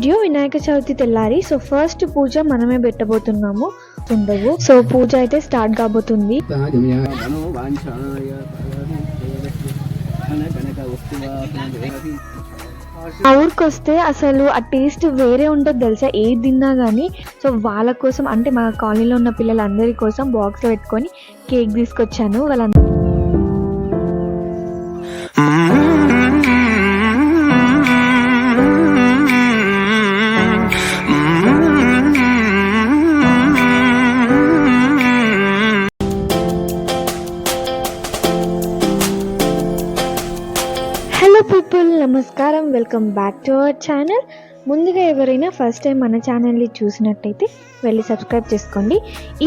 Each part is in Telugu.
వీడియో వినాయక చవితి తెల్లారి. సో ఫస్ట్ పూజ మనమే పెట్టబోతున్నాము. ఉండవు. సో పూజ అయితే స్టార్ట్ కాబోతుంది. ఆ ఊరికి వస్తే అసలు ఆ టేస్ట్ వేరే ఉంటుంది తెలుసా, ఏది తిన్నా కానీ. సో వాళ్ళ కోసం అంటే మా కాలనీలో ఉన్న పిల్లలందరి కోసం బాక్స్లో పెట్టుకొని కేక్ తీసుకొచ్చాను. వాళ్ళందరూ హలో పీపుల్, నమస్కారం, welcome back to our channel. ముందుగా ఎవరైనా ఫస్ట్ టైం మన ఛానల్ని చూసినట్టయితే వెళ్ళి సబ్స్క్రైబ్ చేసుకోండి.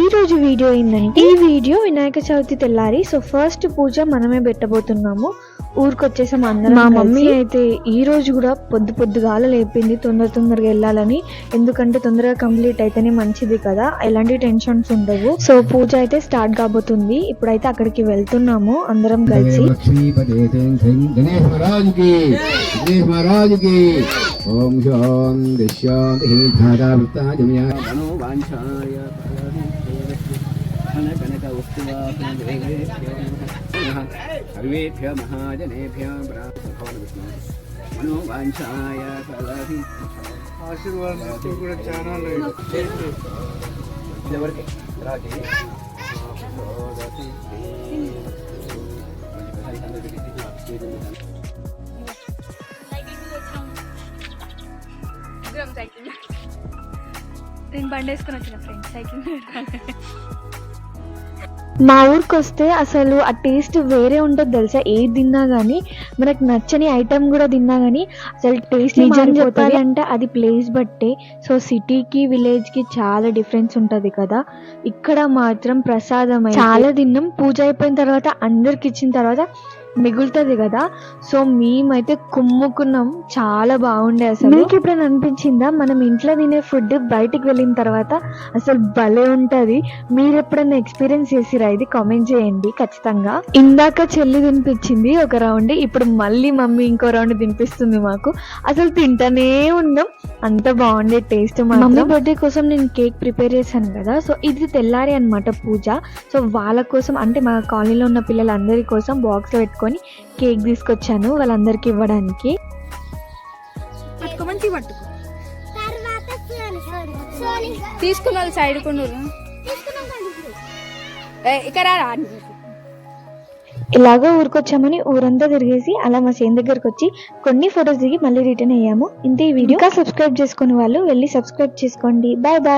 ఈరోజు వీడియో ఏంటంటే, ఈ వీడియో వినాయక చవితి తెల్లారి. సో ఫస్ట్ పూజ మనమే పెట్టబోతున్నాము. ఊరికి వచ్చేసాం అందరం. మా మమ్మీ అయితే ఈ రోజు కూడా పొద్దుగాల లేపింది తొందరగా వెళ్ళాలని. ఎందుకంటే తొందరగా కంప్లీట్ అయితేనే మంచిది కదా, ఎలాంటి టెన్షన్స్ ఉండవు. సో పూజ అయితే స్టార్ట్ కాబోతుంది. ఇప్పుడైతే అక్కడికి వెళ్తున్నాము అందరం కలిసి. ఓం శాంతి శాంతి ధారావృతాయ మనోవాంఛాయ సర్వేభ్యో మహాజనేభ్యో మనోవాంఛాయ ఆశీర్వాదం కూడా చాలా ఎవరికి నేను బండి వేసుకుని వచ్చిన ఫ్రెండ్స్ సైకిల్. మా ఊరికి వస్తే అసలు ఆ టేస్ట్ వేరే ఉంటుంది తెలుసా, ఏది తిన్నా కానీ. మనకు నచ్చని ఐటమ్ కూడా తిన్నా కానీ అసలు టేస్ట్ నిజం చెప్పాలంటే అది ప్లేస్ బట్టే. సో సిటీకి విలేజ్కి చాలా డిఫరెన్స్ ఉంటుంది కదా. ఇక్కడ మాత్రం ప్రసాదం చాలా తిన్నాం. పూజ అయిపోయిన తర్వాత అందరికి ఇచ్చిన తర్వాత మిగులుతుంది కదా. సో మేమైతే కుమ్ముకున్నాం, చాలా బాగుండే. అసలు మీకు ఎప్పుడైనా అనిపించిందా మనం ఇంట్లో తినే ఫుడ్ బయటికి వెళ్ళిన తర్వాత అసలు భలే ఉంటది? మీరు ఎప్పుడైనా ఎక్స్పీరియన్స్ చేసిరా? ఇది కామెంట్ చేయండి ఖచ్చితంగా. ఇందాక చెల్లి తినిపించింది ఒక రౌండ్, ఇప్పుడు మళ్ళీ మమ్మీ ఇంకో రౌండ్ తినిపిస్తుంది మాకు. అసలు తింటానే ఉన్నాం, అంత బాగుండే టేస్ట్. మమ్మీ బర్త్డే కోసం నేను కేక్ ప్రిపేర్ చేశాను కదా. సో ఇది తెల్లారి అనమాట పూజ. సో వాళ్ళ కోసం అంటే మా కాలనీలో ఉన్న పిల్లలందరి కోసం బాక్స్లో పెట్టుకొని కేక్ తీసుకొచ్చాను వాళ్ళందరికి ఇవ్వడానికి. తీసుకున్న సైడ్ ఇక్కడ ఇలాగా ఊరికొచ్చామని ఊరంతా తిరిగేసి అలా మా చేను దగ్గరకు వచ్చి కొన్ని ఫొటోస్ దిగి మళ్ళీ రిటర్న్ అయ్యాము. ఇంతే ఈ వీడియో. ఇంకా సబ్స్క్రైబ్ చేసుకునే వాళ్ళు వెళ్ళి సబ్స్క్రైబ్ చేసుకోండి. Bye bye.